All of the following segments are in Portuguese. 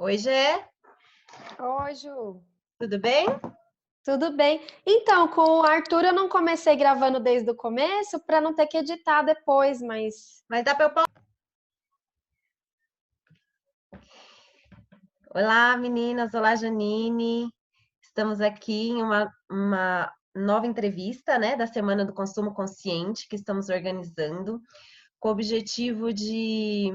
Oi, Gé, Oi, Ju. tudo bem? Tudo bem? Então, com o Arthur eu não comecei gravando desde o começo para não ter que editar depois, mas Mas dá para eu... Olá, meninas. Olá, Janine. Estamos aqui em uma nova entrevista, né, da Semana do Consumo Consciente que estamos organizando, com o objetivo de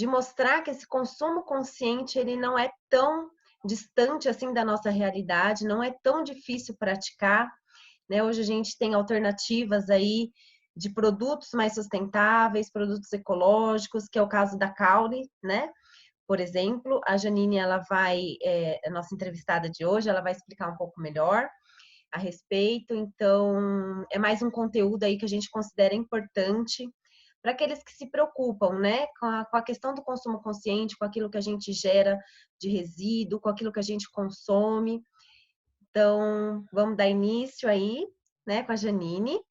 mostrar que esse consumo consciente ele não é tão distante assim da nossa realidade, não é tão difícil praticar, né? Hoje a gente tem alternativas aí de produtos mais sustentáveis, produtos ecológicos, que é o caso da Caule, né? Por exemplo, a Janine, a nossa entrevistada de hoje, ela vai explicar um pouco melhor a respeito. Então, é mais um conteúdo aí que a gente considera importante para aqueles que se preocupam, né, com a questão do consumo consciente, com aquilo que a gente gera de resíduo, com aquilo que a gente consome. Então, vamos dar início aí, né, com a Janine.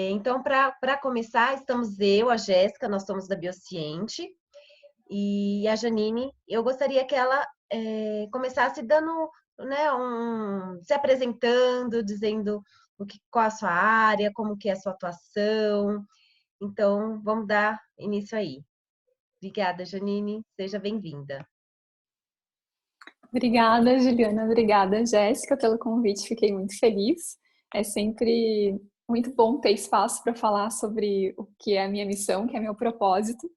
Então, para começar, estamos eu, a Jéssica, nós somos da Biociente, e a Janine, eu gostaria que ela começasse dando, né, se apresentando, dizendo qual a sua área, como que é a sua atuação. Então, vamos dar início aí. Obrigada, Janine. Seja bem-vinda. Obrigada, Juliana. Obrigada, Jéssica, pelo convite. Fiquei muito feliz. É sempre muito bom ter espaço para falar sobre o que é a minha missão, que é meu propósito,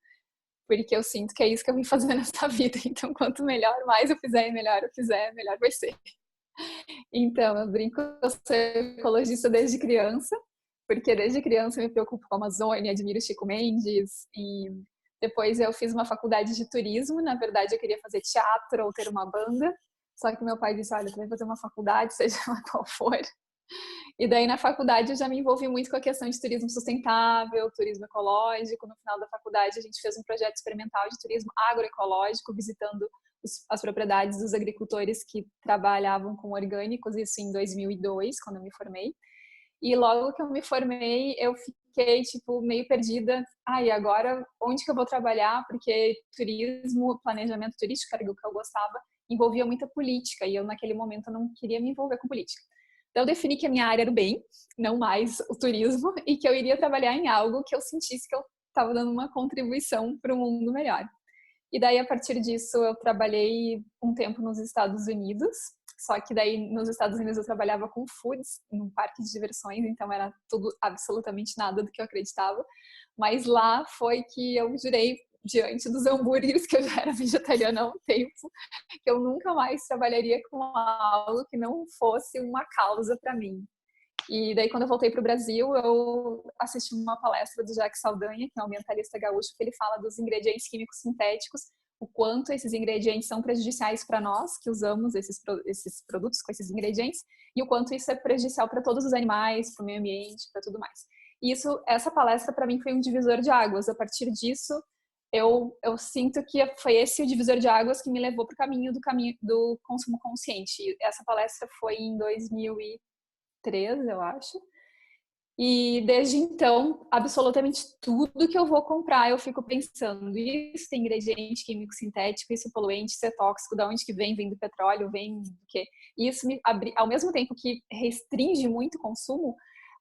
porque eu sinto que é isso que eu vim fazer nessa vida. Então, quanto melhor, mais eu fizer, melhor eu fizer, melhor vai ser. Então, eu brinco que eu sou ecologista desde criança, porque desde criança eu me preocupo com a Amazônia, admiro Chico Mendes, e depois eu fiz uma faculdade de turismo. Na verdade, eu queria fazer teatro ou ter uma banda, só que meu pai disse: olha, tu vai fazer uma faculdade, seja lá qual for. E daí na faculdade eu já me envolvi muito com a questão de turismo sustentável, turismo ecológico. No final da faculdade a gente fez um projeto experimental de turismo agroecológico, visitando as propriedades dos agricultores que trabalhavam com orgânicos, isso em 2002, quando eu me formei. E logo que eu me formei, eu fiquei, tipo, meio perdida. E agora onde que eu vou trabalhar? Porque turismo, planejamento turístico, era o que eu gostava, envolvia muita política, e eu naquele momento não queria me envolver com política. Então eu defini que a minha área era o bem, não mais o turismo, e que eu iria trabalhar em algo que eu sentisse que eu estava dando uma contribuição para um mundo melhor. E daí, a partir disso, eu trabalhei um tempo nos Estados Unidos, só que daí nos Estados Unidos eu trabalhava com foods, num parque de diversões, então era tudo absolutamente nada do que eu acreditava. Mas lá foi que eu jurei, diante dos hambúrgueres, que eu já era vegetariana há um tempo, que eu nunca mais trabalharia com algo que não fosse uma causa para mim. E daí, quando eu voltei para o Brasil, eu assisti uma palestra do Jacques Saldanha, que é um ambientalista gaúcho, que ele fala dos ingredientes químicos sintéticos, o quanto esses ingredientes são prejudiciais para nós, que usamos esses produtos com esses ingredientes, e o quanto isso é prejudicial para todos os animais, para o meio ambiente, para tudo mais. E essa palestra, para mim, foi um divisor de águas. A partir disso, eu sinto que foi esse o divisor de águas que me levou para o caminho do consumo consciente. E essa palestra foi em 2013, eu acho. E desde então, absolutamente tudo que eu vou comprar, eu fico pensando: isso tem ingrediente químico sintético, isso é poluente, isso é tóxico, de onde que vem? Vem do petróleo, vem do quê? E isso me abre, ao mesmo tempo que restringe muito o consumo,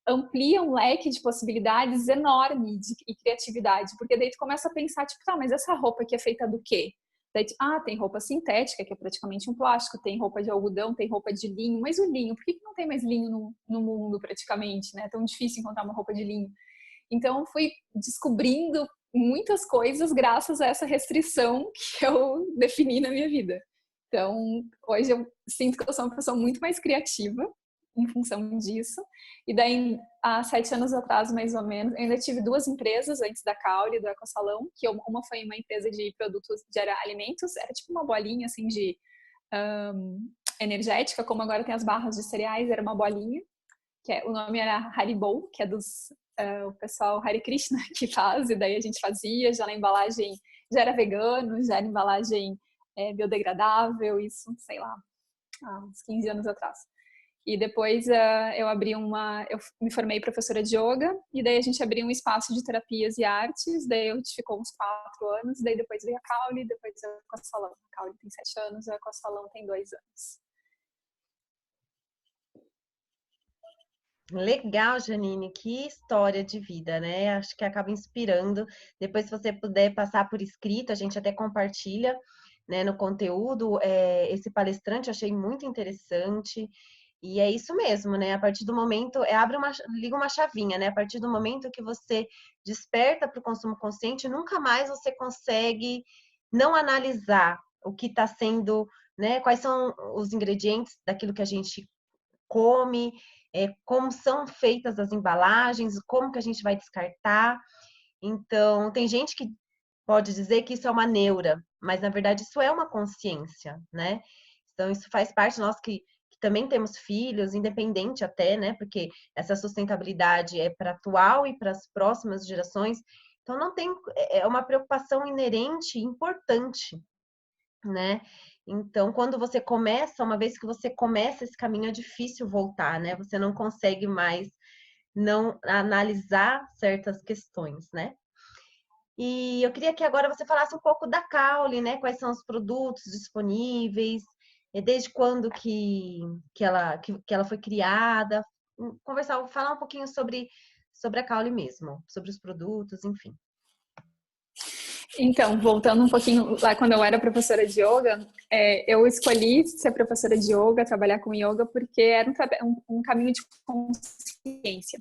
amplia um leque de possibilidades enorme e criatividade, porque daí tu começa a pensar, tipo, tá, mas essa roupa aqui é feita do quê? Daí, tem roupa sintética, que é praticamente um plástico, tem roupa de algodão, tem roupa de linho, mas o linho, por que não tem mais linho no mundo praticamente, né? É tão difícil encontrar uma roupa de linho. Então, eu fui descobrindo muitas coisas graças a essa restrição que eu defini na minha vida. Então, hoje eu sinto que eu sou uma pessoa muito mais criativa em função disso. E daí, há 7 anos atrás, mais ou menos, eu ainda tive 2 empresas antes da Caule, do Ecosalão, que uma foi uma empresa de produtos de alimentos, era tipo uma bolinha assim de energética, como agora tem as barras de cereais, era uma bolinha, o nome era Haribo, que é o pessoal Hare Krishna que faz, e daí a gente fazia, já na embalagem já era vegano, já era embalagem biodegradável, isso, sei lá, há uns 15 anos atrás. E depois eu me formei professora de yoga, e daí a gente abriu um espaço de terapias e artes, daí a gente ficou uns 4 anos, daí depois veio a Caule, depois a Ecosalão. A Caule tem 7 anos, a Ecosalão tem 2 anos. Legal, Janine, que história de vida, né? Acho que acaba inspirando. Depois, se você puder passar por escrito, a gente até compartilha, né, no conteúdo. Esse palestrante eu achei muito interessante. E é isso mesmo, né? A partir do momento, liga uma chavinha, né? A partir do momento que você desperta para o consumo consciente, nunca mais você consegue não analisar o que está sendo, né? Quais são os ingredientes daquilo que a gente come, como são feitas as embalagens, como que a gente vai descartar. Então, tem gente que pode dizer que isso é uma neura, mas na verdade isso é uma consciência, né? Então, isso faz parte, nós que também temos filhos, independente até, né? Porque essa sustentabilidade é para a atual e para as próximas gerações. Então, não tem, é uma preocupação inerente e importante, né? Então, quando você começa, uma vez que você começa esse caminho, é difícil voltar, né? Você não consegue mais não analisar certas questões, né? E eu queria que agora você falasse um pouco da Caule, né? Quais são os produtos disponíveis, desde quando que ela foi criada, conversar, falar um pouquinho sobre a Caule mesmo, sobre os produtos, enfim. Então, voltando um pouquinho lá quando eu era professora de yoga, eu escolhi ser professora de yoga, trabalhar com yoga, porque era um caminho de consciência.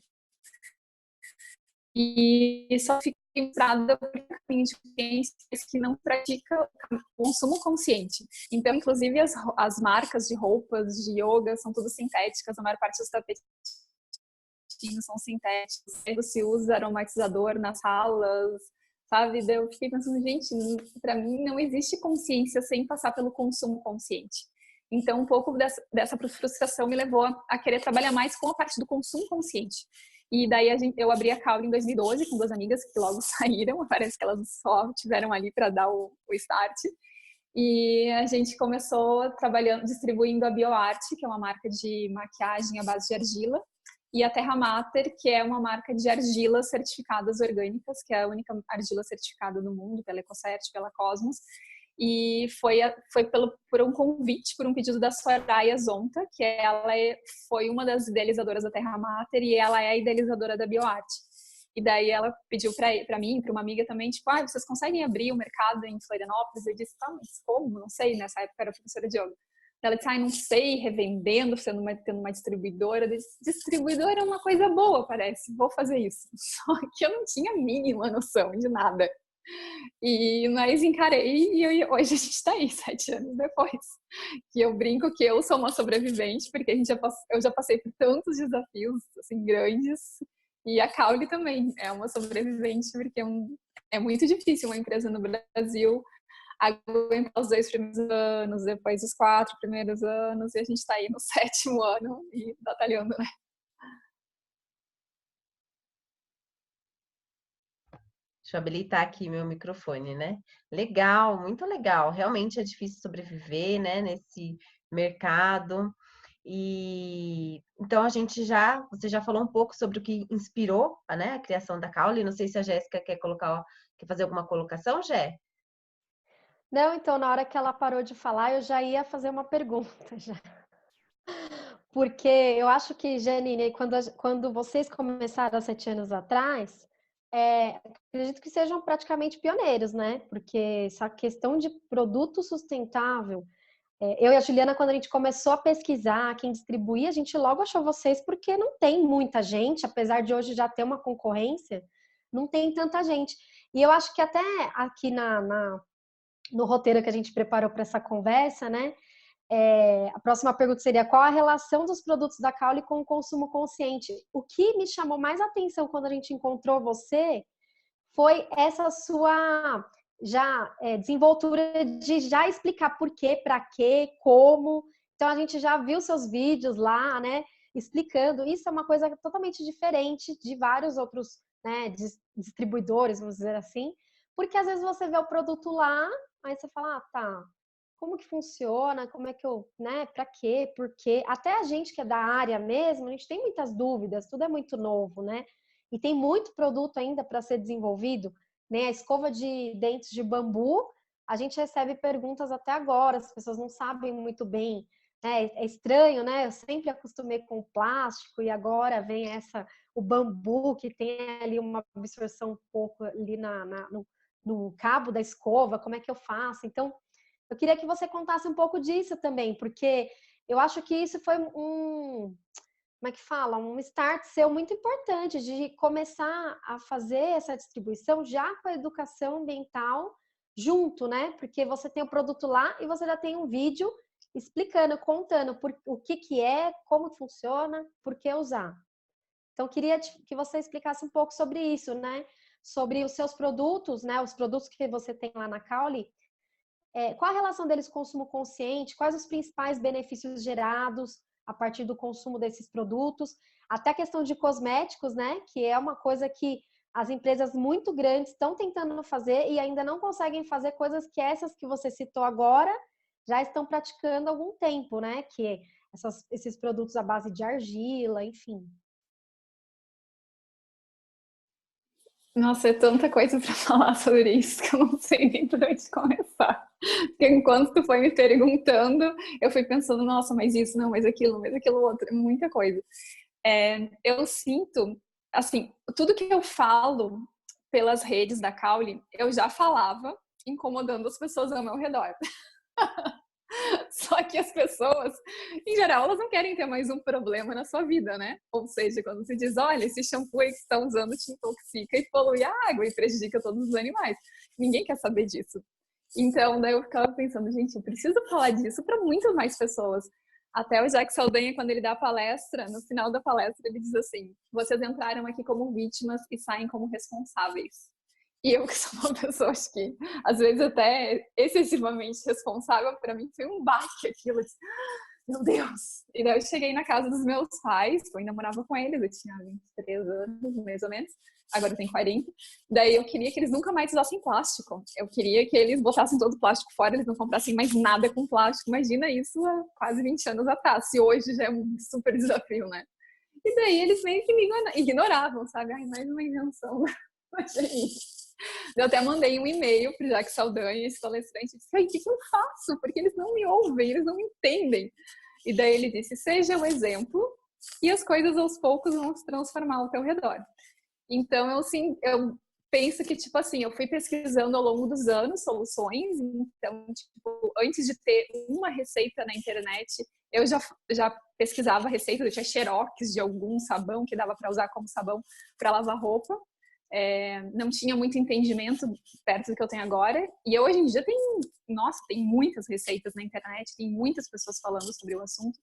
E só fiquei frustrada por um caminho de consciência que não pratica o consumo consciente. Então, inclusive, as marcas de roupas de yoga são tudo sintéticas, a maior parte dos tapetinhos são sintéticos, se usa aromatizador nas salas, sabe? Daí eu fiquei pensando, gente, para mim não existe consciência sem passar pelo consumo consciente. Então, um pouco dessa frustração me levou a querer trabalhar mais com a parte do consumo consciente. E daí eu abri a Caule em 2012 com 2 amigas que logo saíram, parece que elas só tiveram ali para dar o start. E a gente começou trabalhando, distribuindo a BioArt, que é uma marca de maquiagem à base de argila, e a Terra Mater, que é uma marca de argilas certificadas orgânicas, que é a única argila certificada no mundo, pela Ecocert, pela Cosmos. E foi por um convite, por um pedido da Soraya Zonta, que foi uma das idealizadoras da Terra Mater e ela é a idealizadora da BioArt. E daí ela pediu para mim, para uma amiga também, tipo, vocês conseguem abrir o mercado em Florianópolis? Eu disse, mas como? Não sei, nessa época eu era professora de yoga. Ela disse, não sei, revendendo, tendo uma distribuidora. Eu disse, distribuidora é uma coisa boa, parece, vou fazer isso. Só que eu não tinha a mínima noção de nada. Mas encarei e hoje a gente está aí, 7 anos depois. Que eu brinco que eu sou uma sobrevivente, porque eu já passei por tantos desafios assim, grandes. E a Caule também é uma sobrevivente, porque é muito difícil uma empresa no Brasil aguentar os 2 primeiros anos, depois os 4 primeiros anos, e a gente está aí no 7º ano e batalhando, né? Deixa eu habilitar aqui meu microfone, né? Legal, muito legal. Realmente é difícil sobreviver, né, nesse mercado. E então você já falou um pouco sobre o que inspirou, né, a criação da Caule. Não sei se a Jéssica quer fazer alguma colocação, Jé? Não, então, na hora que ela parou de falar, eu já ia fazer uma pergunta já. Porque eu acho que, Janine, quando vocês começaram há 7 anos atrás, acredito que sejam praticamente pioneiros, né? Porque essa questão de produto sustentável, eu e a Juliana, quando a gente começou a pesquisar quem distribuía, a gente logo achou vocês, porque não tem muita gente, apesar de hoje já ter uma concorrência, não tem tanta gente. E eu acho que até aqui no roteiro que a gente preparou para essa conversa, né? A próxima pergunta seria: qual a relação dos produtos da Caule com o consumo consciente? O que me chamou mais atenção quando a gente encontrou você foi essa sua desenvoltura de já explicar por quê, para quê, como. Então a gente já viu seus vídeos lá, né? Explicando. Isso é uma coisa totalmente diferente de vários outros, né, distribuidores, vamos dizer assim, porque às vezes você vê o produto lá, aí você fala, tá, como que funciona, como é que eu, né, para quê, por quê. Até a gente que é da área mesmo, a gente tem muitas dúvidas, tudo é muito novo, né? E tem muito produto ainda para ser desenvolvido, né? A escova de dentes de bambu, a gente recebe perguntas até agora, as pessoas não sabem muito bem, né? É estranho, né? Eu sempre acostumei com o plástico e agora vem o bambu que tem ali uma absorção um pouco ali no cabo da escova, como é que eu faço? Então, eu queria que você contasse um pouco disso também, porque eu acho que isso foi como é que fala? Um start seu muito importante de começar a fazer essa distribuição já com a educação ambiental junto, né? Porque você tem o produto lá e você já tem um vídeo explicando, contando o que que é, como funciona, por que usar. Então, queria que você explicasse um pouco sobre isso, né? Sobre os seus produtos, né? Os produtos que você tem lá na Caule, qual a relação deles com o consumo consciente? Quais os principais benefícios gerados a partir do consumo desses produtos? Até a questão de cosméticos, né? Que é uma coisa que as empresas muito grandes estão tentando fazer e ainda não conseguem fazer coisas que essas que você citou agora já estão praticando há algum tempo, né? Que esses produtos à base de argila, enfim. Nossa, é tanta coisa para falar sobre isso que eu não sei nem por onde começar. Porque enquanto tu foi me perguntando, eu fui pensando, nossa, mas isso, não, mas aquilo outro, muita coisa. Eu sinto, assim, tudo que eu falo pelas redes da Caule, eu já falava incomodando as pessoas ao meu redor. Só que as pessoas, em geral, elas não querem ter mais um problema na sua vida, né? Ou seja, quando se diz, olha, esse shampoo aí que você está usando te intoxica e polui a água e prejudica todos os animais. Ninguém quer saber disso. Então, daí eu ficava pensando, gente, eu preciso falar disso para muitas mais pessoas. Até o Jack Saldanha, quando ele dá a palestra, no final da palestra, ele diz assim, vocês entraram aqui como vítimas e saem como responsáveis. E eu que sou uma pessoa, acho que às vezes até excessivamente responsável, para mim foi um baque aquilo. Meu Deus! E daí eu cheguei na casa dos meus pais, eu ainda morava com eles, eu tinha 23 anos, mais ou menos, agora eu tenho 40. Daí eu queria que eles nunca mais usassem plástico. Eu queria que eles botassem todo o plástico fora, eles não comprassem mais nada com plástico. Imagina isso há quase 20 anos atrás, se hoje já é um super desafio, né? E daí eles meio que me ignoravam, sabe? Ai, mais uma invenção. Eu até mandei um e-mail pro Jack Saldanha, esse palestrante, e disse, o que eu faço? Porque eles não me ouvem, eles não me entendem. E daí ele disse, seja o exemplo e as coisas aos poucos vão se transformar ao teu redor. Então, eu penso que, tipo assim, eu fui pesquisando ao longo dos anos soluções, então, tipo, antes de ter uma receita na internet, eu já pesquisava receitas, eu tinha xerox de algum sabão que dava para usar como sabão para lavar roupa. Não tinha muito entendimento perto do que eu tenho agora. E hoje em dia tem muitas receitas na internet, tem muitas pessoas falando sobre o assunto.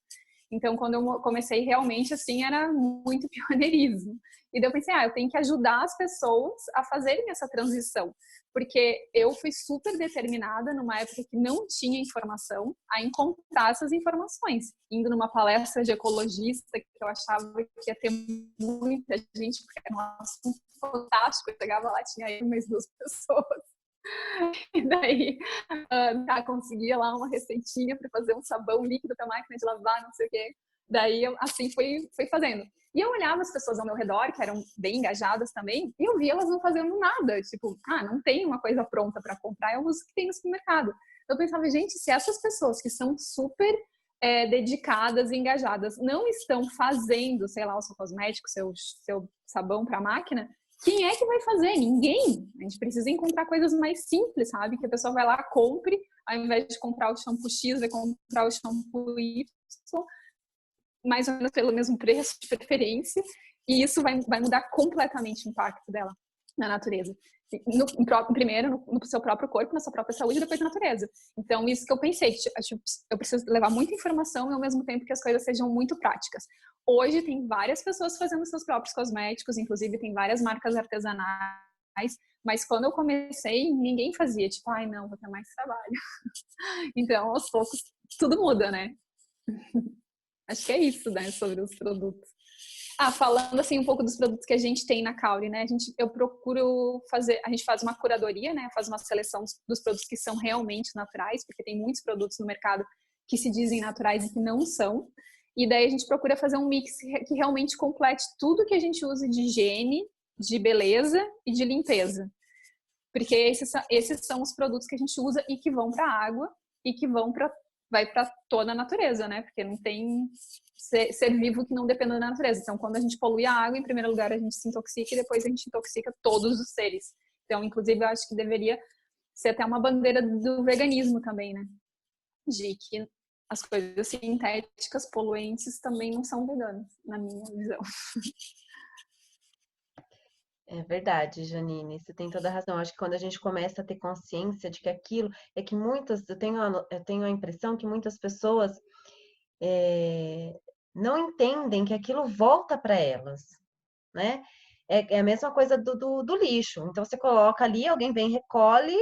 Então, quando eu comecei, realmente, assim, era muito pioneirismo. E daí eu pensei, eu tenho que ajudar as pessoas a fazerem essa transição. Porque eu fui super determinada, numa época que não tinha informação, a encontrar essas informações. Indo numa palestra de ecologista, que eu achava que ia ter muita gente, porque era um assunto fantástico. Eu chegava lá, tinha eu mais 2 pessoas. E daí conseguia lá uma receitinha para fazer um sabão líquido para a máquina de lavar, não sei o quê. Daí eu assim fui fazendo. E eu olhava as pessoas ao meu redor, que eram bem engajadas também, e eu via elas não fazendo nada. Tipo, não tem uma coisa pronta para comprar, eu uso o que tem no supermercado. Eu pensava, gente, se essas pessoas que são super dedicadas e engajadas não estão fazendo, sei lá, o seu cosmético, seu sabão para a máquina, quem é que vai fazer? Ninguém. A gente precisa encontrar coisas mais simples, sabe? Que a pessoa vai lá, compre, ao invés de comprar o shampoo X, vai comprar o shampoo Y, mais ou menos pelo mesmo preço, de preferência, e isso vai mudar completamente o impacto dela na natureza. Primeiro no seu próprio corpo, na sua própria saúde, e depois na natureza. Então, isso que eu pensei, eu preciso levar muita informação e ao mesmo tempo que as coisas sejam muito práticas. Hoje tem várias pessoas fazendo seus próprios cosméticos, inclusive tem várias marcas artesanais, mas quando eu comecei, ninguém fazia, tipo, não, vou ter mais trabalho. Então, aos poucos, tudo muda, né? Acho que é isso, né, sobre os produtos. Falando assim um pouco dos produtos que a gente tem na Caule, né? Eu procuro fazer, a gente faz uma curadoria, né? Faz uma seleção dos produtos que são realmente naturais, porque tem muitos produtos no mercado que se dizem naturais e que não são. E daí a gente procura fazer um mix que realmente complete tudo que a gente usa de higiene, de beleza e de limpeza. Porque esses são os produtos que a gente usa e que vão para a água e que vai para toda a natureza, né? Porque não tem ser vivo que não dependa da natureza. Então, quando a gente polui a água, em primeiro lugar a gente se intoxica e depois a gente intoxica todos os seres. Então, inclusive, eu acho que deveria ser até uma bandeira do veganismo também, né? De que as coisas sintéticas poluentes também não são veganas, na minha visão. É verdade, Janine, você tem toda a razão. Acho que quando a gente começa a ter consciência de que aquilo é que eu tenho a impressão que muitas pessoas não entendem que aquilo volta para elas, né? É a mesma coisa do lixo. Então você coloca ali, alguém vem, recolhe,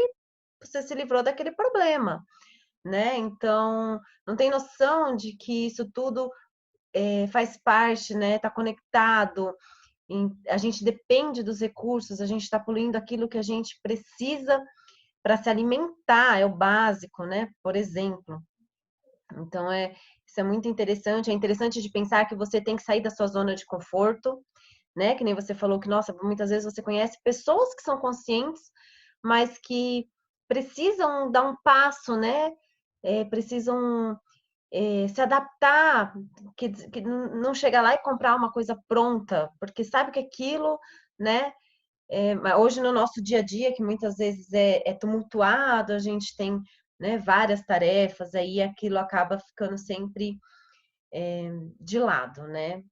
você se livrou daquele problema, né? Então não tem noção de que isso tudo faz parte, né? Tá conectado. A gente depende dos recursos, a gente está poluindo aquilo que a gente precisa para se alimentar, é o básico, né? Por exemplo. Então, isso é muito interessante. É interessante de pensar que você tem que sair da sua zona de conforto, né? Que nem você falou que, nossa, muitas vezes você conhece pessoas que são conscientes, mas que precisam dar um passo, né? Precisam se adaptar, que não chega lá e comprar uma coisa pronta, porque sabe que aquilo, né? Hoje no nosso dia a dia, que muitas vezes é tumultuado, a gente tem, né, várias tarefas, aí aquilo acaba ficando sempre de lado, né?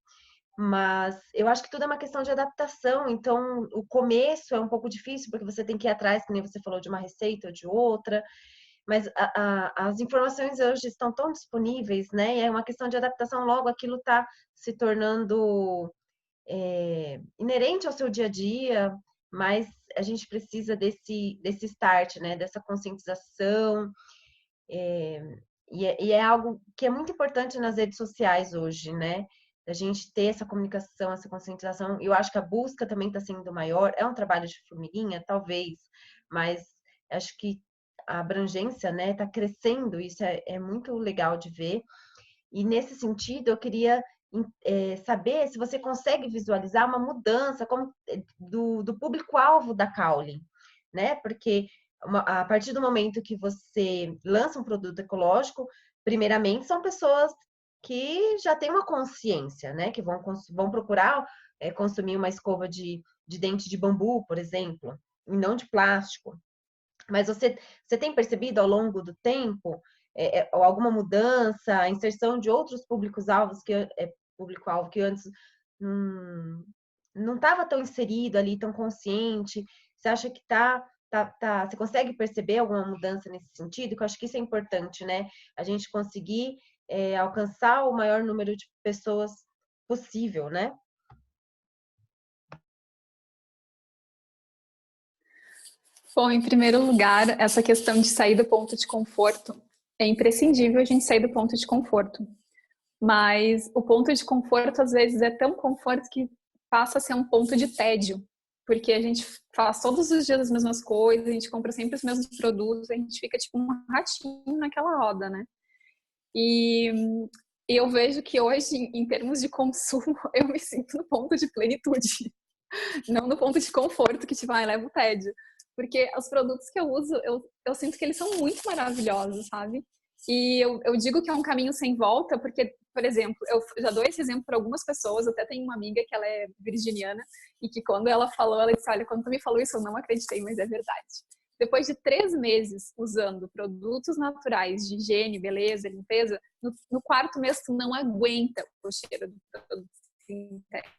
Mas eu acho que tudo é uma questão de adaptação, então o começo é um pouco difícil, porque você tem que ir atrás, como você falou, de uma receita ou de outra, mas as informações hoje estão tão disponíveis, né? E é uma questão de adaptação, logo aquilo está se tornando inerente ao seu dia a dia, mas a gente precisa desse start, né? Dessa conscientização, e é algo que é muito importante nas redes sociais hoje, né? A gente ter essa comunicação, essa conscientização. Eu acho que a busca também está sendo maior. É um trabalho de formiguinha, talvez, mas acho que a abrangência, né, está crescendo. Isso é muito legal de ver. E nesse sentido, eu queria saber se você consegue visualizar uma mudança do público-alvo da Caule, né? Porque a partir do momento que você lança um produto ecológico, primeiramente são pessoas que já têm uma consciência, né? Que vão procurar consumir uma escova de dente de bambu, por exemplo, e não de plástico. Mas você tem percebido ao longo do tempo alguma mudança, a inserção de outros públicos-alvos público-alvo que antes não estava tão inserido ali, tão consciente? Você acha que você consegue perceber alguma mudança nesse sentido? Que eu acho que isso é importante, né? A gente conseguir alcançar o maior número de pessoas possível, né? Bom, em primeiro lugar, essa questão de sair do ponto de conforto, é imprescindível a gente sair do ponto de conforto. Mas o ponto de conforto, às vezes, é tão conforto que passa a ser um ponto de tédio. Porque a gente faz todos os dias as mesmas coisas, a gente compra sempre os mesmos produtos, a gente fica tipo um ratinho naquela roda, né? E eu vejo que hoje, em termos de consumo, eu me sinto no ponto de plenitude. Não no ponto de conforto que tipo, leva o tédio. Porque os produtos que eu uso, eu sinto que eles são muito maravilhosos, sabe? E eu digo que é um caminho sem volta, porque, por exemplo, eu já dou esse exemplo para algumas pessoas, eu até tenho uma amiga que ela é virginiana, e que quando ela falou, ela disse, olha, quando tu me falou isso, eu não acreditei, mas é verdade. Depois de 3 meses usando produtos naturais de higiene, beleza, limpeza, no 4º mês tu não aguenta o cheiro do produto sintético.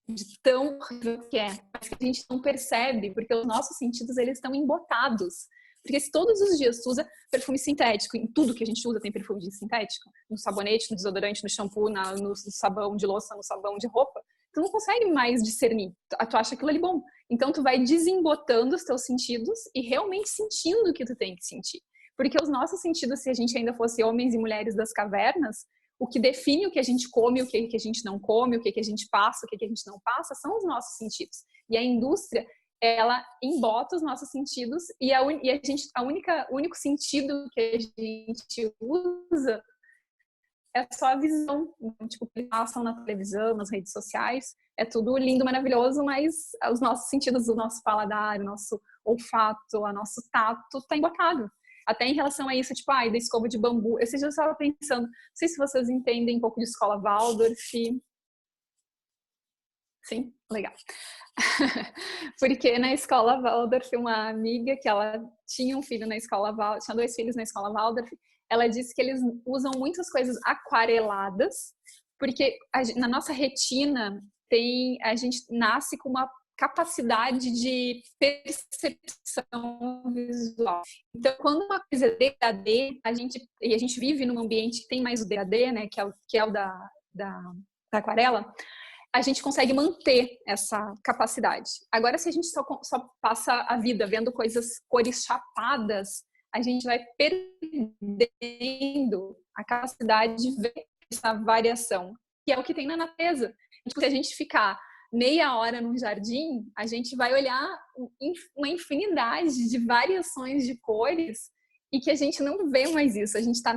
De tão horrível que é, mas que a gente não percebe, porque os nossos sentidos, eles estão embotados. Porque se todos os dias tu usa perfume sintético, em tudo que a gente usa tem perfume de sintético, no sabonete, no desodorante, no shampoo, no sabão de louça, no sabão de roupa, tu não consegue mais discernir, tu acha aquilo ali bom. Então tu vai desembotando os teus sentidos e realmente sentindo o que tu tem que sentir. Porque os nossos sentidos, se a gente ainda fosse homens e mulheres das cavernas, o que define o que a gente come, o que a gente não come, o que a gente passa, o que a gente não passa, são os nossos sentidos. E a indústria, ela embota os nossos sentidos e o único sentido que a gente usa é só a visão. Tipo, que passam na televisão, nas redes sociais, é tudo lindo, maravilhoso, mas os nossos sentidos, o nosso paladar, o nosso olfato, o nosso tato tá embotado. Até em relação a isso, tipo, da escova de bambu. Esses dias eu estava pensando, não sei se vocês entendem um pouco de escola Waldorf. Sim? Legal. Porque na escola Waldorf, uma amiga que ela tinha um filho na escola Waldorf, tinha 2 filhos na escola Waldorf, ela disse que eles usam muitas coisas aquareladas, porque na nossa retina a gente nasce com uma capacidade de percepção visual. Então, quando uma coisa é degradê, a gente vive num ambiente que tem mais o degradê, né, que é o da aquarela, a gente consegue manter essa capacidade. Agora, se a gente só passa a vida vendo cores chapadas, a gente vai perdendo a capacidade de ver essa variação, que é o que tem na natureza. Se a gente ficar meia hora num jardim, a gente vai olhar uma infinidade de variações de cores e que a gente não vê mais isso. A gente está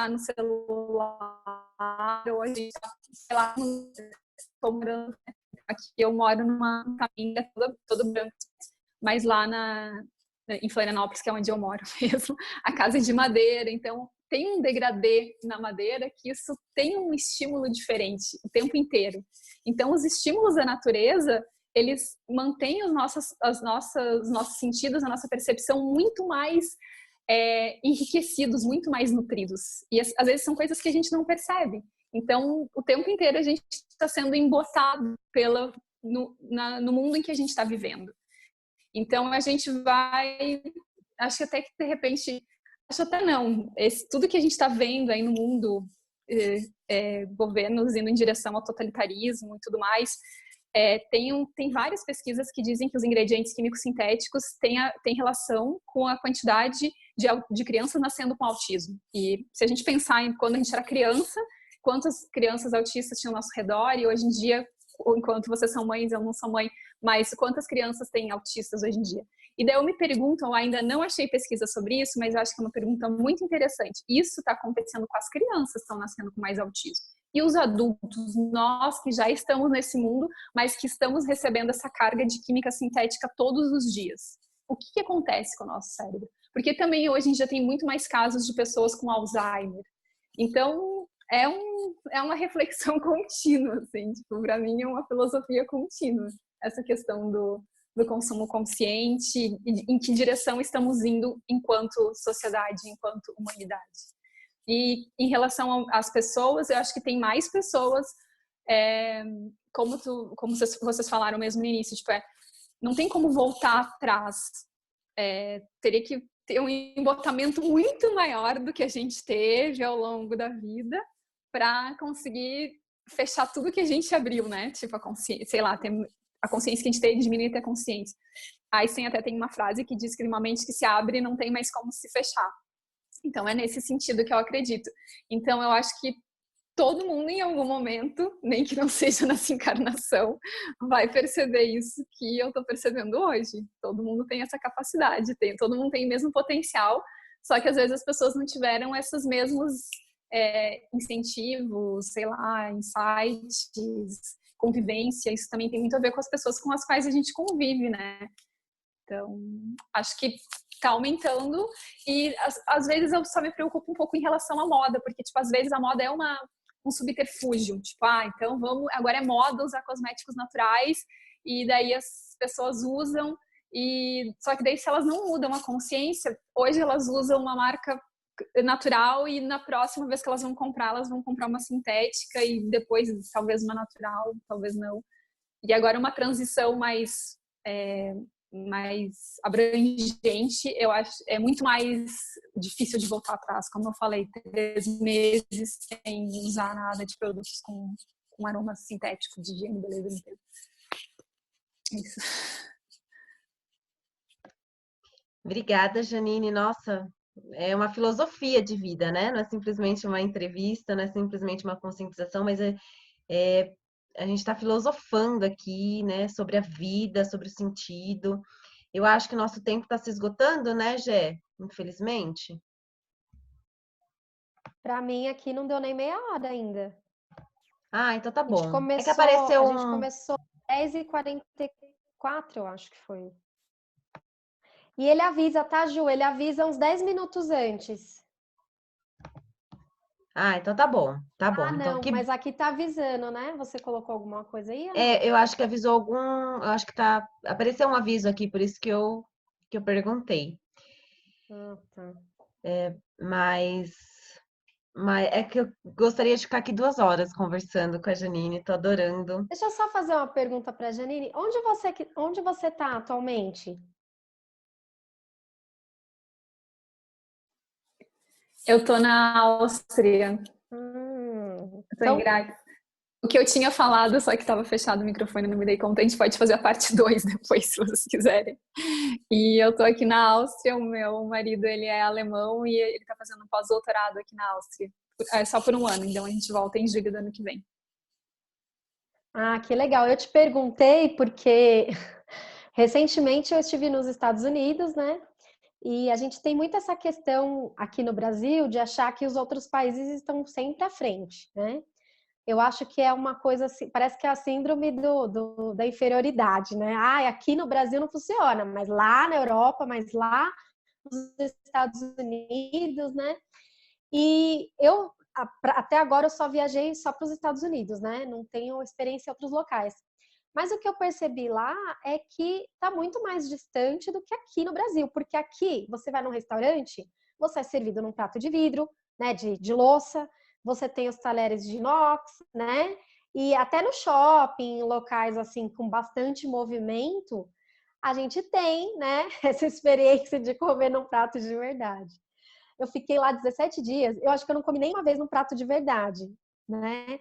no celular, ou a gente está, sei lá, aqui eu moro numa família todo branco, mas lá em Florianópolis, que é onde eu moro mesmo, a casa é de madeira, então tem um degradê na madeira que isso tem um estímulo diferente o tempo inteiro. Então os estímulos da natureza, eles mantêm os nossos sentidos, a nossa percepção muito mais enriquecidos, muito mais nutridos. E às vezes são coisas que a gente não percebe. Então, o tempo inteiro a gente está sendo embotado no mundo em que a gente está vivendo. Então, a gente vai... Acho que até que, de repente... Acho até não. Tudo que a gente está vendo aí no mundo, governos indo em direção ao totalitarismo e tudo mais, tem várias pesquisas que dizem que os ingredientes químicos sintéticos têm relação com a quantidade de crianças nascendo com autismo. E se a gente pensar em quando a gente era criança, quantas crianças autistas tinham ao nosso redor, e hoje em dia, enquanto vocês são mães, eu não sou mãe, mas quantas crianças têm autistas hoje em dia? E daí eu me pergunto, eu ainda não achei pesquisa sobre isso, mas eu acho que é uma pergunta muito interessante. Isso está acontecendo com as crianças que estão nascendo com mais autismo. E os adultos, nós que já estamos nesse mundo, mas que estamos recebendo essa carga de química sintética todos os dias. O que acontece com o nosso cérebro? Porque também hoje em dia tem muito mais casos de pessoas com Alzheimer. Então, é uma reflexão contínua, assim, tipo, para mim é uma filosofia contínua, essa questão do consumo consciente, em que direção estamos indo enquanto sociedade, enquanto humanidade. E em relação às pessoas, eu acho que tem mais pessoas, como vocês falaram mesmo no início, tipo, não tem como voltar atrás, teria que ter um embotamento muito maior do que a gente teve ao longo da vida para conseguir fechar tudo que a gente abriu, né? Tipo, a consciência, sei lá, a consciência que a gente tem diminuir até a consciência. Einstein até tem uma frase que diz que uma mente que se abre não tem mais como se fechar. Então, é nesse sentido que eu acredito. Então, eu acho que todo mundo, em algum momento, nem que não seja nessa encarnação, vai perceber isso que eu estou percebendo hoje. Todo mundo tem essa capacidade, todo mundo tem o mesmo potencial, só que às vezes as pessoas não tiveram esses mesmos incentivos, sei lá, insights, convivência. Isso também tem muito a ver com as pessoas com as quais a gente convive, né? Então, acho que tá aumentando e às vezes eu só me preocupo um pouco em relação à moda, porque, tipo, às vezes a moda é um subterfúgio, tipo, então agora é moda usar cosméticos naturais e daí as pessoas usam só que daí se elas não mudam a consciência, hoje elas usam uma marca natural e na próxima vez que elas vão comprar uma sintética e depois talvez uma natural, talvez não. E agora uma transição mais abrangente, eu acho, é muito mais difícil de voltar atrás, como eu falei, 3 meses sem usar nada de produtos com aroma sintético de higiene, beleza, limpeza. Isso. Obrigada, Janine. Nossa, é uma filosofia de vida, né? Não é simplesmente uma entrevista, não é simplesmente uma conscientização, mas é- a gente está filosofando aqui, né? Sobre a vida, sobre o sentido. Eu acho que o nosso tempo está se esgotando, né, Gé? Infelizmente. Para mim aqui não deu nem meia hora ainda. Ah, então tá A gente bom. É que começou, apareceu a gente um. começou 10h44, eu acho que foi. E ele avisa, tá, Ju? Ele avisa uns 10 minutos antes. Ah, então tá bom, tá Ah, bom. Então não, que mas aqui tá avisando, né? Você colocou alguma coisa aí ou não? é, eu acho que avisou algum, eu acho que tá, apareceu um aviso aqui, por isso que eu perguntei. Ah, tá. Mas mas é que eu gostaria de ficar aqui 2 horas conversando com a Janine, tô adorando. Deixa eu só fazer uma pergunta para a Janine. Onde você tá atualmente? Eu tô na Áustria, eu tô em Então, Graz. O que eu tinha falado, só que estava fechado o microfone, não me dei conta. A gente pode fazer a parte 2 depois, se vocês quiserem. E eu tô aqui na Áustria, o meu marido, ele é alemão e ele tá fazendo um pós-doutorado aqui na Áustria. É só por um ano, então a gente volta em julho do ano que vem. que legal. Eu te perguntei porque recentemente eu estive nos Estados Unidos, né? E a gente tem muito essa questão aqui no Brasil de achar que os outros países estão sempre à frente, né? Eu acho que é uma coisa assim, parece que é a síndrome da inferioridade, né? Aqui no Brasil não funciona, mas lá na Europa, mas lá nos Estados Unidos, né? E eu até agora eu só viajei só para os Estados Unidos, né? Não tenho experiência em outros locais. Mas o que eu percebi lá é que está muito mais distante do que aqui no Brasil, porque aqui você vai num restaurante, você é servido num prato de vidro, né, de louça, você tem os talheres de inox, né? E até no shopping, locais assim com bastante movimento, a gente tem, né, essa experiência de comer num prato de verdade. Eu fiquei lá 17 dias, eu acho que eu não comi nem uma vez num prato de verdade, né?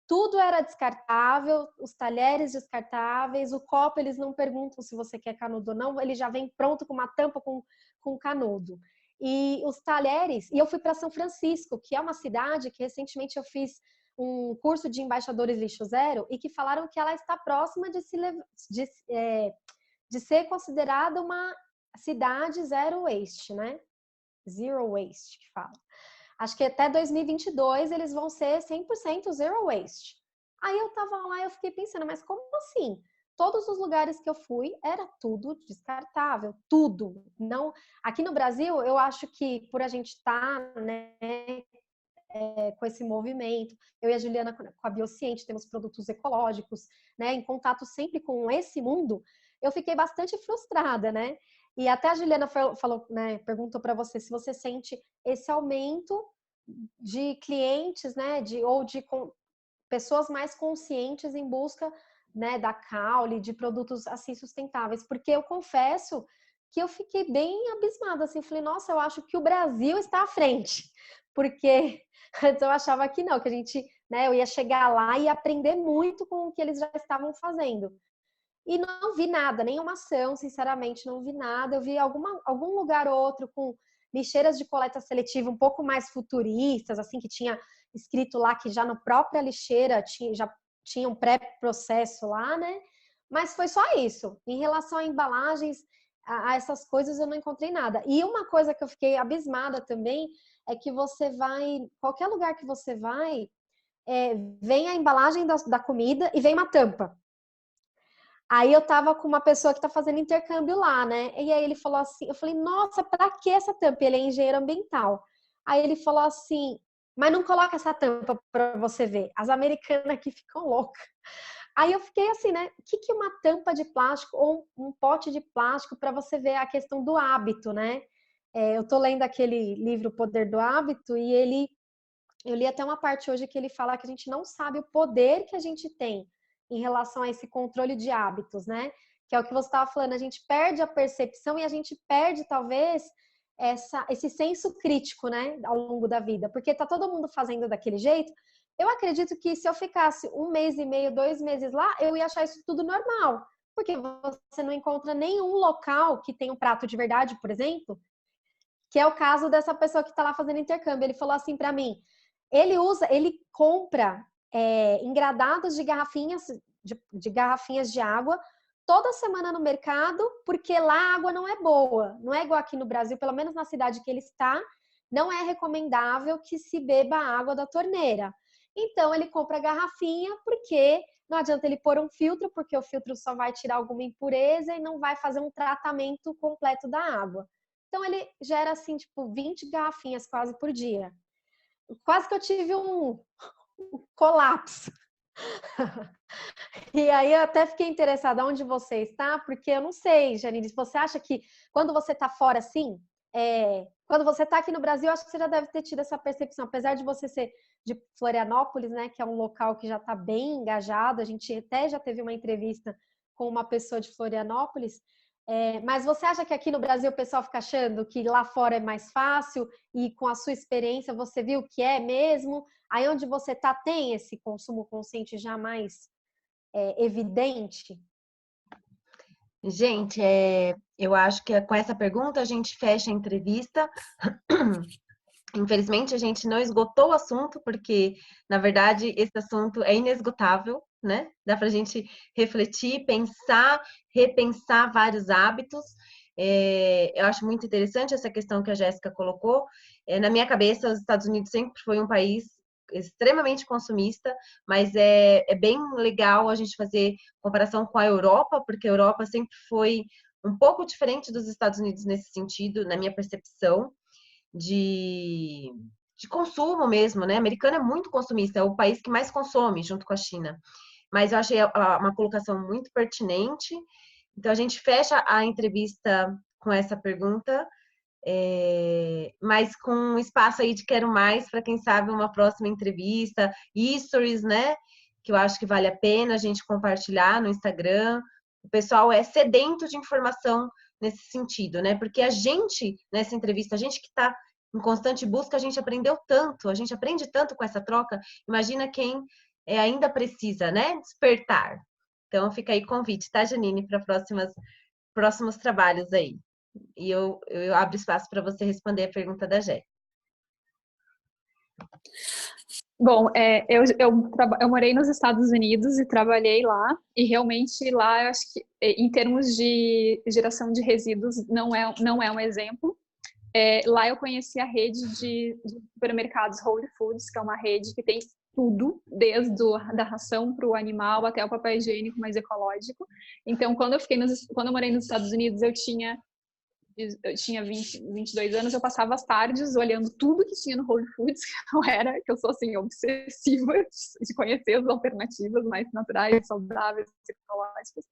Tudo era descartável, os talheres descartáveis, o copo eles não perguntam se você quer canudo ou não, ele já vem pronto com uma tampa com canudo. E os talheres, e eu fui para São Francisco, que é uma cidade que recentemente eu fiz um curso de embaixadores lixo zero e que falaram que ela está próxima de ser considerada uma cidade zero waste, né? Zero waste que fala. Acho que até 2022 eles vão ser 100% zero waste. Aí eu tava lá e eu fiquei pensando, mas como assim? Todos os lugares que eu fui era tudo descartável, tudo. Não, aqui no Brasil eu acho que por a gente estar, né, com esse movimento, eu e a Juliana com a Biociente temos produtos ecológicos, né, em contato sempre com esse mundo, eu fiquei bastante frustrada, né? E até a Juliana falou, né, perguntou para você se você sente esse aumento de clientes, né, ou de pessoas mais conscientes em busca, né, da caule, de produtos assim sustentáveis, porque eu confesso que eu fiquei bem abismada, assim, falei, nossa, eu acho que o Brasil está à frente, porque antes eu achava que não, que a gente, né, eu ia chegar lá e aprender muito com o que eles já estavam fazendo. E não vi nada, nenhuma ação, sinceramente, não vi nada. Eu vi algum lugar ou outro com lixeiras de coleta seletiva um pouco mais futuristas, assim, que tinha escrito lá que já na própria lixeira já tinha um pré-processo lá, né? Mas foi só isso. Em relação a embalagens, a essas coisas, eu não encontrei nada. E uma coisa que eu fiquei abismada também é que você vai, qualquer lugar que você vai, vem a embalagem da comida e vem uma tampa. Aí eu tava com uma pessoa que tá fazendo intercâmbio lá, né? E aí ele falou assim, eu falei, nossa, pra que essa tampa? Ele é engenheiro ambiental. Aí ele falou assim, mas não coloca essa tampa pra você ver. As americanas aqui ficam loucas. Aí eu fiquei assim, né? O que é uma tampa de plástico ou um pote de plástico para você ver a questão do hábito, né? Eu tô lendo aquele livro O Poder do Hábito e eu li até uma parte hoje que ele fala que a gente não sabe o poder que a gente tem em relação a esse controle de hábitos, né? Que é o que você estava falando, a gente perde a percepção e a gente perde, talvez, esse senso crítico, né, ao longo da vida, porque tá todo mundo fazendo daquele jeito. Eu acredito que se eu ficasse 1 mês e meio, 2 meses lá, eu ia achar isso tudo normal, porque você não encontra nenhum local que tenha um prato de verdade, por exemplo, que é o caso dessa pessoa que está lá fazendo intercâmbio. Ele falou assim para mim, ele compra engradados de garrafinhas de água toda semana no mercado, porque lá a água não é boa. Não é igual aqui no Brasil, pelo menos na cidade que ele está, não é recomendável que se beba a água da torneira. Então, ele compra a garrafinha, porque não adianta ele pôr um filtro, porque o filtro só vai tirar alguma impureza e não vai fazer um tratamento completo da água. Então, ele gera, assim, tipo, 20 garrafinhas quase por dia. Quase que eu tive um colapso. E aí eu até fiquei interessada onde você está, porque eu não sei, Janine, você acha que quando você está fora assim, quando você está aqui no Brasil, eu acho que você já deve ter tido essa percepção, apesar de você ser de Florianópolis, né, que é um local que já está bem engajado, a gente até já teve uma entrevista com uma pessoa de Florianópolis, mas você acha que aqui no Brasil o pessoal fica achando que lá fora é mais fácil e com a sua experiência você viu que é mesmo? Aí onde você está tem esse consumo consciente já mais evidente? Gente, eu acho que com essa pergunta a gente fecha a entrevista. Infelizmente, a gente não esgotou o assunto, porque, na verdade, esse assunto é inesgotável, né? Dá para a gente refletir, pensar, repensar vários hábitos. Eu acho muito interessante essa questão que a Jéssica colocou. Na minha cabeça, os Estados Unidos sempre foi um país extremamente consumista, mas é bem legal a gente fazer comparação com a Europa, porque a Europa sempre foi um pouco diferente dos Estados Unidos nesse sentido, na minha percepção de, de consumo mesmo, né? O americano é muito consumista, é o país que mais consome, junto com a China. Mas eu achei uma colocação muito pertinente. Então, a gente fecha a entrevista com essa pergunta, mas com um espaço aí de quero mais para quem sabe uma próxima entrevista, stories, né? Que eu acho que vale a pena a gente compartilhar no Instagram. O pessoal é sedento de informação nesse sentido, né? Porque a gente, nessa entrevista, a gente que está em constante busca, a gente aprendeu tanto, a gente aprende tanto com essa troca. Imagina quem ainda precisa, né? Despertar. Então, fica aí o convite, tá, Janine, para próximos trabalhos aí. E eu abro espaço para você responder a pergunta da Jé. Bom, eu morei nos Estados Unidos e trabalhei lá, e realmente lá eu acho que em termos de geração de resíduos não é um exemplo. Lá eu conheci a rede de supermercados Whole Foods, que é uma rede que tem tudo, desde da ração para o animal até o papel higiênico mais ecológico. Então, quando eu morei nos Estados Unidos, eu tinha 22 anos, eu passava as tardes olhando tudo que tinha no Whole Foods, que eu sou assim, obsessiva de conhecer as alternativas mais naturais, saudáveis, ecológicas.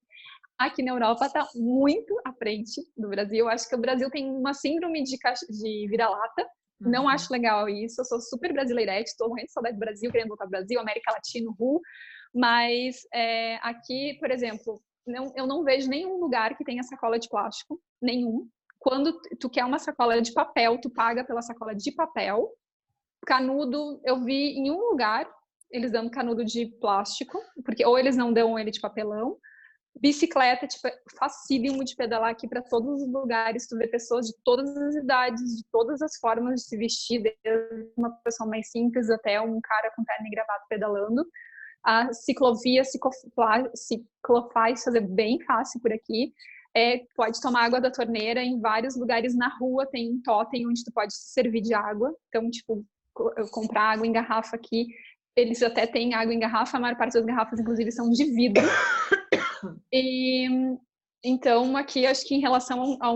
Aqui na Europa está muito à frente do Brasil. Eu acho que o Brasil tem uma síndrome de vira-lata. Não acho legal isso. Eu sou super brasileirete, estou morrendo de saudade do Brasil, querendo voltar ao Brasil, América Latina, mas aqui, por exemplo, eu não vejo nenhum lugar que tenha sacola de plástico, nenhum. Quando tu quer uma sacola de papel, tu paga pela sacola de papel. Canudo, eu vi em um lugar, eles dando canudo de plástico, porque ou eles não dão ele de papelão. Bicicleta, tipo, é facílimo de pedalar aqui para todos os lugares. Tu vê pessoas de todas as idades, de todas as formas de se vestir, desde uma pessoa mais simples até um cara com terno e gravata pedalando. A ciclovia, ciclofaz fazer bem fácil por aqui. Pode tomar água da torneira. Em vários lugares na rua tem um totem onde tu pode se servir de água. Então, tipo, comprar água em garrafa aqui. Eles até têm água em garrafa, a maior parte das garrafas, inclusive, são de vidro. E então, aqui, acho que em relação a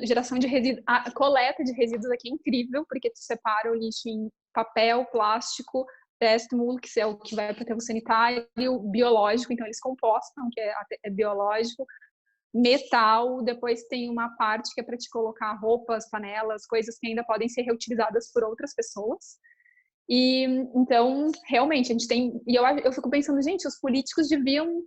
geração de resíduos, a coleta de resíduos aqui é incrível, porque tu separa o lixo em papel, plástico, décimo, que é o que vai para o aterro sanitário, biológico, então eles compostam, que é biológico, metal, depois tem uma parte que é para te colocar roupas, panelas, coisas que ainda podem ser reutilizadas por outras pessoas. E então, realmente, a gente tem. E eu fico pensando, gente, os políticos deviam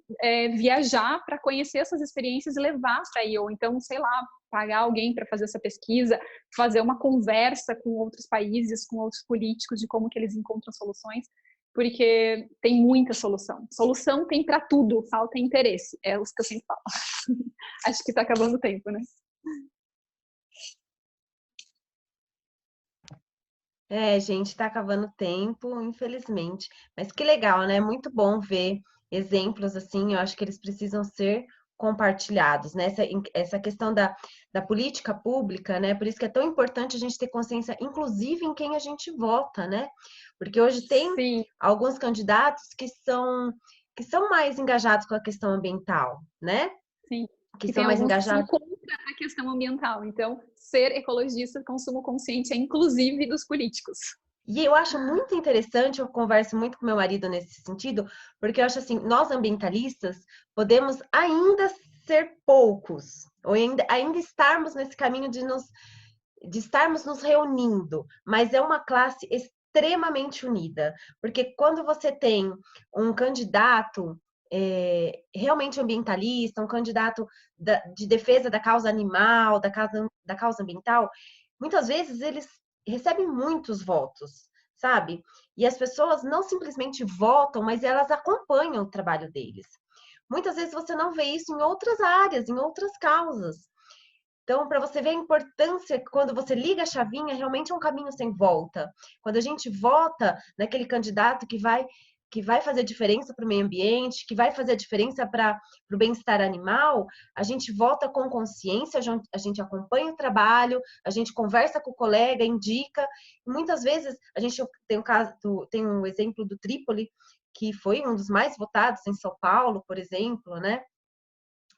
viajar para conhecer essas experiências e levar para aí, ou então, sei lá, pagar alguém para fazer essa pesquisa, fazer uma conversa com outros países, com outros políticos, de como que eles encontram soluções, porque tem muita solução. Solução tem para tudo, falta interesse. É os que eu sempre falo. Acho que está acabando o tempo, né? Gente, tá acabando o tempo, infelizmente. Mas que legal, né? Muito bom ver exemplos assim. Eu acho que eles precisam ser compartilhados, né? Essa questão da política pública, né? Por isso que é tão importante a gente ter consciência, inclusive em quem a gente vota, né? Porque hoje tem Sim, alguns candidatos que são mais engajados com a questão ambiental, né? sim. Que E são tem mais alguns que são engajados. contra a questão ambiental. Então, ser ecologista, consumo consciente é inclusive dos políticos. E eu acho muito interessante, eu converso muito com meu marido nesse sentido, porque eu acho assim, nós ambientalistas podemos ainda ser poucos, ou ainda estarmos nesse caminho de estarmos nos reunindo, mas é uma classe extremamente unida, porque quando você tem um candidato realmente ambientalista, um candidato de defesa da causa animal, da causa ambiental, muitas vezes eles recebem muitos votos, sabe? E as pessoas não simplesmente votam, mas elas acompanham o trabalho deles. Muitas vezes você não vê isso em outras áreas, em outras causas. Então, para você ver a importância, quando você liga a chavinha, realmente é um caminho sem volta. Quando a gente vota naquele candidato que vai fazer diferença para o meio ambiente, que vai fazer a diferença para o bem-estar animal, a gente vota com consciência, a gente acompanha o trabalho, a gente conversa com o colega, indica. E muitas vezes a gente tem um exemplo do Trípoli, que foi um dos mais votados em São Paulo, por exemplo, né?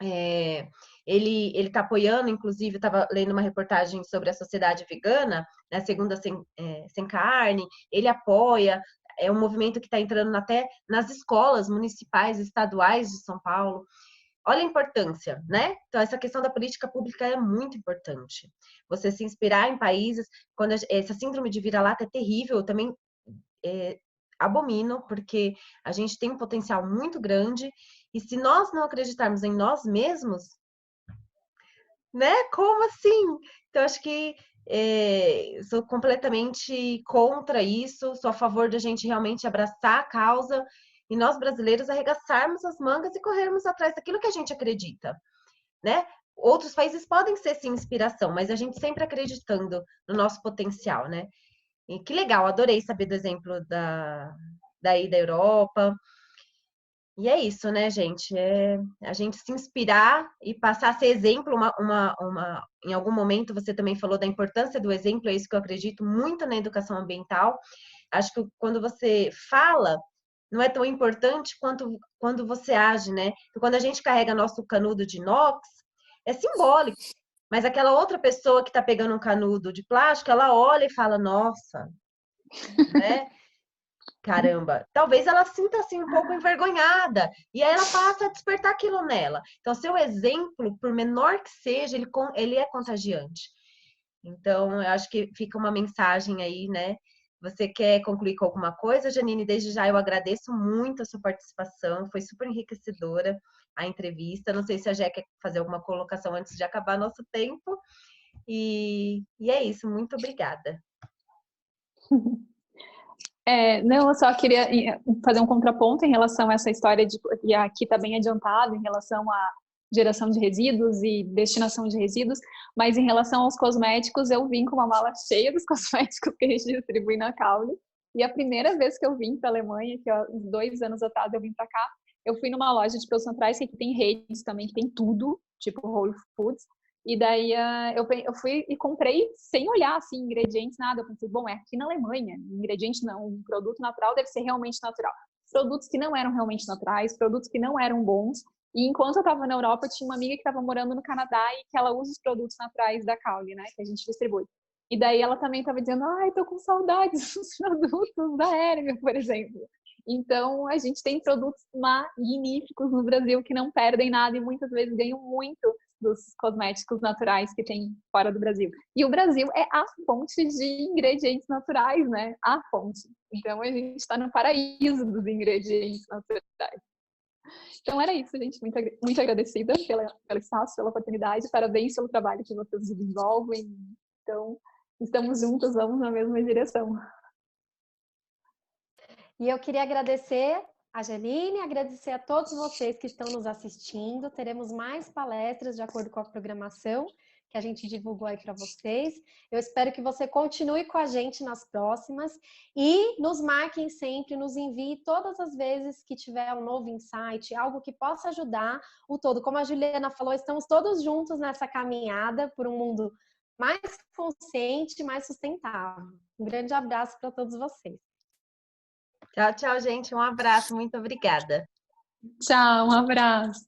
É, ele está apoiando, inclusive, estava lendo uma reportagem sobre a sociedade vegana, né, segunda sem carne, ele apoia, é um movimento que está entrando até nas escolas municipais, estaduais de São Paulo. Olha a importância, né? Então, essa questão da política pública é muito importante. Você se inspirar em países, quando essa síndrome de vira-lata é terrível, eu também abomino, porque a gente tem um potencial muito grande, e se nós não acreditarmos em nós mesmos, né? Como assim? Então, acho que sou completamente contra isso, sou a favor da gente realmente abraçar a causa e nós brasileiros arregaçarmos as mangas e corrermos atrás daquilo que a gente acredita, né? Outros países podem ser sim inspiração, mas a gente sempre acreditando no nosso potencial, né? E que legal, adorei saber do exemplo daí da Europa. E é isso, né, gente? É a gente se inspirar e passar a ser exemplo. Em algum momento você também falou da importância do exemplo, é isso que eu acredito muito na educação ambiental. Acho que quando você fala, não é tão importante quanto quando você age, né? E quando a gente carrega nosso canudo de inox, é simbólico. Mas aquela outra pessoa que está pegando um canudo de plástico, ela olha e fala, nossa, né? Caramba, talvez ela sinta assim um pouco envergonhada e aí ela passa a despertar aquilo nela. Então, seu exemplo, por menor que seja, ele é contagiante. Então, eu acho que fica uma mensagem aí, né? Você quer concluir com alguma coisa, Janine? Desde já eu agradeço muito a sua participação, foi super enriquecedora a entrevista. Não sei se a Jé quer fazer alguma colocação antes de acabar nosso tempo. E é isso, muito obrigada. Não, eu só queria fazer um contraponto em relação a essa história e aqui está bem adiantado em relação à geração de resíduos e destinação de resíduos, mas em relação aos cosméticos, eu vim com uma mala cheia dos cosméticos que a gente distribui na Caule, e a primeira vez que eu vim para a Alemanha, que uns 2 anos atrás eu vim para cá, eu fui numa loja de produtos naturais que tem redes também, que tem tudo, tipo Whole Foods, e daí eu fui e comprei sem olhar assim, ingredientes, nada. Eu pensei, bom, é aqui na Alemanha, ingrediente não, um produto natural deve ser realmente natural. Produtos que não eram realmente naturais, produtos que não eram bons. E enquanto eu estava na Europa, eu tinha uma amiga que estava morando no Canadá e que ela usa os produtos naturais da Caule, né, que a gente distribui. E daí ela também estava dizendo, ai, tô com saudades dos produtos da Hermes, por exemplo. Então, a gente tem produtos magníficos no Brasil que não perdem nada e muitas vezes ganham muito dos cosméticos naturais que tem fora do Brasil. E o Brasil é a fonte de ingredientes naturais, né? A fonte. Então a gente está no paraíso dos ingredientes naturais. Então era isso, gente. Muito, muito agradecida pelo espaço, pela oportunidade. Parabéns pelo trabalho que vocês desenvolvem. Então, estamos juntos, vamos na mesma direção. E eu queria agradecer a Janine, agradecer a todos vocês que estão nos assistindo. Teremos mais palestras de acordo com a programação que a gente divulgou aí para vocês. Eu espero que você continue com a gente nas próximas e nos marquem sempre, nos envie todas as vezes que tiver um novo insight, algo que possa ajudar o todo. Como a Juliana falou, estamos todos juntos nessa caminhada por um mundo mais consciente, mais sustentável. Um grande abraço para todos vocês. Tchau, tchau, gente. Um abraço. Muito obrigada. Tchau, um abraço.